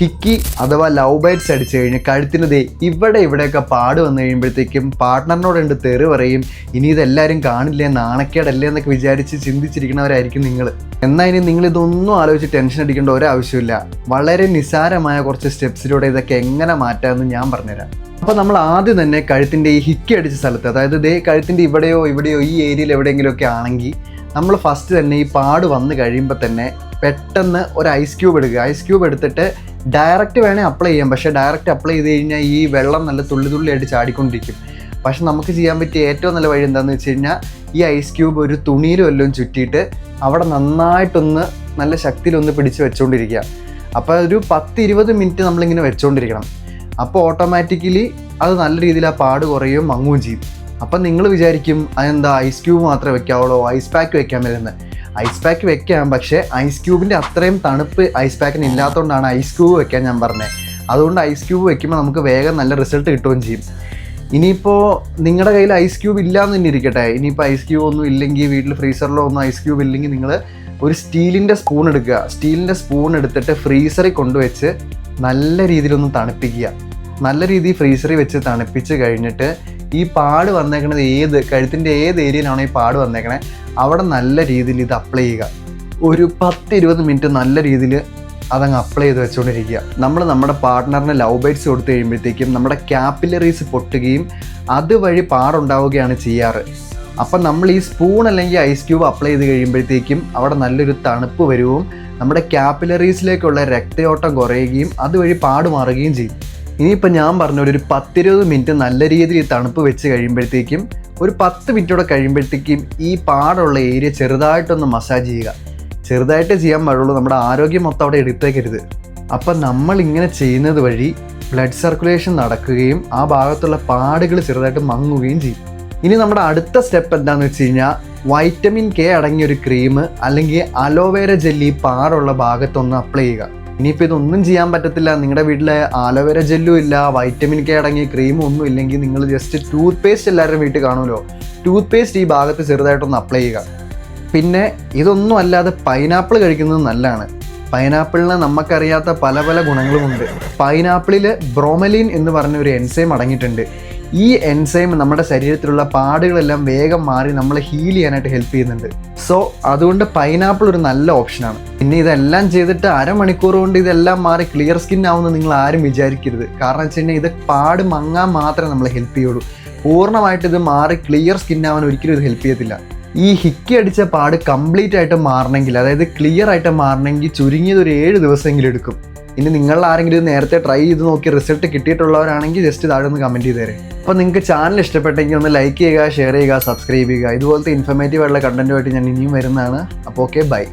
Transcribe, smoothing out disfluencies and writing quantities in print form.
Hiki അഥവാ love bytes അടിച്ചു കഴിഞ്ഞ് കഴുത്തിനതേ ഇവിടെയൊക്കെ പാട് വന്നു കഴിയുമ്പോഴത്തേക്കും പാർട്ട്ണറിനോടുണ്ട് തെറി പറയും. ഇനി ഇതെല്ലാവരും കാണില്ലേ, നാണക്കേടല്ലേ എന്നൊക്കെ വിചാരിച്ച് ചിന്തിച്ചിരിക്കുന്നവരായിരിക്കും നിങ്ങൾ. എന്നാൽ ഇനി നിങ്ങൾ ഇതൊന്നും ആലോചിച്ച് ടെൻഷൻ അടിക്കേണ്ട ഒരാവശ്യമില്ല. വളരെ നിസ്സാരമായ കുറച്ച് സ്റ്റെപ്സിലൂടെ ഇതൊക്കെ എങ്ങനെ മാറ്റാമെന്ന് ഞാൻ പറഞ്ഞുതരാം. അപ്പോൾ നമ്മൾ ആദ്യം തന്നെ കഴുത്തിൻ്റെ ഈ ഹിക്കി അടിച്ച സ്ഥലത്ത്, അതായത് ദേ കഴുത്തിൻ്റെ ഇവിടെയോ ഈ ഏരിയയിൽ എവിടെയെങ്കിലുമൊക്കെ ആണെങ്കിൽ നമ്മൾ ഫസ്റ്റ് തന്നെ ഈ പാട് വന്ന് കഴിയുമ്പോൾ തന്നെ പെട്ടെന്ന് ഒരു ഐസ് ക്യൂബ് എടുക്കുക. ഐസ് ക്യൂബ് എടുത്തിട്ട് ഡയറക്റ്റ് വേണേൽ അപ്ലൈ ചെയ്യാം. പക്ഷേ ഡയറക്റ്റ് അപ്ലൈ ചെയ്ത് കഴിഞ്ഞാൽ ഈ വെള്ളം നല്ല തുള്ളിയായിട്ട് ചാടിക്കൊണ്ടിരിക്കും. പക്ഷെ നമുക്ക് ചെയ്യാൻ പറ്റിയ ഏറ്റവും നല്ല വഴി എന്താണെന്ന് വെച്ച് കഴിഞ്ഞാൽ ഈ ഐസ് ക്യൂബ് ഒരു തുണിയിലും എല്ലാം ചുറ്റിയിട്ട് അവിടെ നന്നായിട്ടൊന്ന് നല്ല ശക്തിയിലൊന്ന് പിടിച്ച് വെച്ചുകൊണ്ടിരിക്കുക. അപ്പോൾ ഒരു 10-20 മിനിറ്റ് നമ്മളിങ്ങനെ വെച്ചുകൊണ്ടിരിക്കണം. അപ്പോൾ ഓട്ടോമാറ്റിക്കലി അത് നല്ല രീതിയിൽ ആ പാട് കുറയും, മങ്ങുകയും ചെയ്യും. അപ്പം നിങ്ങൾ വിചാരിക്കും അതെന്താ ഐസ് ക്യൂബ് മാത്രമേ വെക്കാവുള്ളൂ, ഐസ് പാക്ക് വെക്കാൻ വരുന്നത്. ഐസ് പാക്ക് വെക്കാം, പക്ഷേ ഐസ് ക്യൂബിൻ്റെ അത്രയും തണുപ്പ് ഐസ് പാക്കിന് ഇല്ലാത്തതുകൊണ്ടാണ് ഐസ് ക്യൂബ് വെക്കാൻ ഞാൻ പറഞ്ഞത്. അതുകൊണ്ട് ഐസ് ക്യൂബ് വെക്കുമ്പോൾ നമുക്ക് വേഗം നല്ല റിസൾട്ട് കിട്ടുകയും ചെയ്യും. ഇനിയിപ്പോൾ നിങ്ങളുടെ കയ്യിൽ ഐസ് ക്യൂബ് ഇല്ലയെന്ന് തന്നെ ഇരിക്കട്ടെ, ഇനിയിപ്പോൾ ഐസ് ക്യൂബ് ഒന്നും ഇല്ലെങ്കിൽ, വീട്ടിൽ ഫ്രീസറിലോ ഒന്നും ഐസ് ക്യൂബ് ഇല്ലെങ്കിൽ, നിങ്ങൾ ഒരു സ്റ്റീലിൻ്റെ സ്പൂൺ എടുക്കുക. സ്റ്റീലിൻ്റെ സ്പൂൺ എടുത്തിട്ട് ഫ്രീസറിൽ കൊണ്ടുവച്ച് നല്ല രീതിയിലൊന്ന് തണുപ്പിക്കുക. നല്ല രീതിയിൽ ഫ്രീസറിൽ വെച്ച് തണുപ്പിച്ച് കഴിഞ്ഞിട്ട് ഈ പാട് വന്നേക്കണത് കഴുത്തിൻ്റെ ഏത് ഏരിയയിലാണോ ഈ പാട് വന്നേക്കണേ അവിടെ നല്ല രീതിയിൽ ഇത് അപ്ലൈ ചെയ്യുക. ഒരു 10-20 മിനിറ്റ് നല്ല രീതിയിൽ അതങ്ങ് അപ്ലൈ ചെയ്ത് വെച്ചുകൊണ്ടിരിക്കുക. നമ്മുടെ പാർട്ട്ണറിന് ലവ് ബൈറ്റ്സ് കൊടുത്തു കഴിയുമ്പോഴത്തേക്കും നമ്മുടെ ക്യാപ്പിലറീസ് പൊട്ടുകയും അതുവഴി പാടുണ്ടാവുകയാണ് ചെയ്യാറ്. അപ്പം നമ്മൾ ഈ സ്പൂൺ അല്ലെങ്കിൽ ഐസ് ക്യൂബ് അപ്ലൈ ചെയ്ത് കഴിയുമ്പോഴത്തേക്കും അവിടെ നല്ലൊരു തണുപ്പ് വരുകയും നമ്മുടെ ക്യാപ്പിലറീസിലേക്കുള്ള രക്തയോട്ടം കുറയുകയും അതുവഴി പാട് മാറുകയും ചെയ്യും. ഇനിയിപ്പോൾ ഞാൻ പറഞ്ഞ ഒരു 10-20 മിനിറ്റ് നല്ല രീതിയിൽ തണുപ്പ് വെച്ച് കഴിയുമ്പോഴത്തേക്കും ഒരു 10 മിനിറ്റോടെ കഴിയുമ്പോഴത്തേക്കും ഈ പാടുള്ള ഏരിയ ചെറുതായിട്ടൊന്ന് മസാജ് ചെയ്യുക. ചെറുതായിട്ട് ചെയ്യാൻ പാടുള്ളൂ, നമ്മുടെ ആരോഗ്യം മൊത്തം അവിടെ എടുത്തേക്കരുത്. അപ്പം നമ്മളിങ്ങനെ ചെയ്യുന്നത് വഴി ബ്ലഡ് സർക്കുലേഷൻ നടക്കുകയും ആ ഭാഗത്തുള്ള പാടുകൾ ചെറുതായിട്ട് മങ്ങുകയും ചെയ്യും. ഇനി നമ്മുടെ അടുത്ത സ്റ്റെപ്പ് എന്താണെന്ന് വെച്ച് കഴിഞ്ഞാൽ വൈറ്റമിൻ കെ അടങ്ങിയൊരു ക്രീം അല്ലെങ്കിൽ അലോവേര ജെല്ലി പാടുള്ള ഭാഗത്തൊന്ന് അപ്ലൈ ചെയ്യുക. ഇനിയിപ്പോൾ ഇതൊന്നും ചെയ്യാൻ പറ്റത്തില്ല, നിങ്ങളുടെ വീട്ടിൽ ആലോവേര ജെല്ലും ഇല്ല, വൈറ്റമിൻ കെ അടങ്ങിയ ക്രീമും ഒന്നും ഇല്ലെങ്കിൽ നിങ്ങൾ ജസ്റ്റ് ടൂത്ത് പേസ്റ്റ് എല്ലാവരും വീട്ടിൽ കാണുമല്ലോ, ടൂത്ത് പേസ്റ്റ് ഈ ഭാഗത്ത് ചെറുതായിട്ടൊന്ന് അപ്ലൈ ചെയ്യുക. പിന്നെ ഇതൊന്നും അല്ലാതെ പൈനാപ്പിൾ കഴിക്കുന്നത് നല്ലതാണ്. പൈനാപ്പിളിന് നമുക്കറിയാത്ത പല ഗുണങ്ങളുമുണ്ട്. പൈനാപ്പിളിൽ ബ്രോമലിൻ എന്ന് പറഞ്ഞ ഒരു എൻസൈം അടങ്ങിയിട്ടുണ്ട്. ഈ എൻസൈം നമ്മുടെ ശരീരത്തിലുള്ള പാടുകളെല്ലാം വേഗം മാറി നമ്മളെ ഹീൽ ചെയ്യാനായിട്ട് ഹെൽപ്പ് ചെയ്യുന്നുണ്ട്. സോ അതുകൊണ്ട് പൈനാപ്പിൾ ഒരു നല്ല ഓപ്ഷനാണ്. പിന്നെ ഇതെല്ലാം ചെയ്തിട്ട് അരമണിക്കൂർ കൊണ്ട് ഇതെല്ലാം മാറി ക്ലിയർ സ്കിൻ ആവുമെന്ന് നിങ്ങൾ ആരും വിചാരിക്കരുത്. കാരണം വെച്ച് കഴിഞ്ഞാൽ ഇത് പാട് മങ്ങാൻ മാത്രമേ നമ്മളെ ഹെൽപ്പ് ചെയ്യുള്ളൂ. പൂർണ്ണമായിട്ട് ഇത് മാറി ക്ലിയർ സ്കിൻ ആവാൻ ഒരിക്കലും ഇത് ഹെൽപ്പ് ചെയ്യത്തില്ല. ഈ ഹിക്കി അടിച്ച പാട് കംപ്ലീറ്റ് ആയിട്ട് മാറണമെങ്കിൽ, അതായത് ക്ലിയർ ആയിട്ട് മാറണമെങ്കിൽ ചുരുങ്ങിയത് ഒരു 7 ദിവസമെങ്കിലും എടുക്കും. ഇനി നിങ്ങൾ ആരെങ്കിലും ഇത് നേരത്തെ ട്രൈ ചെയ്ത് നോക്കി റിസൾട്ട് കിട്ടിയിട്ടുള്ളവരാണെങ്കിൽ ജസ്റ്റ് താഴെ ഒന്ന് കമൻറ്റ് ചെയ്ത് തരാം. അപ്പോൾ നിങ്ങൾക്ക് ചാനൽ ഇഷ്ടപ്പെട്ടെങ്കിൽ ഒന്ന് ലൈക്ക് ചെയ്യുക, ഷെയർ ചെയ്യുക, സബ്സ്ക്രൈബ് ചെയ്യുക. ഇതുപോലത്തെ ഇൻഫോർമേറ്റീവ് ആയിട്ടുള്ള കണ്ടൻറ്റുമായിട്ട് ഞാൻ ഇനിയും വരുന്നതാണ്. അപ്പോൾ ഓക്കെ, ബൈ.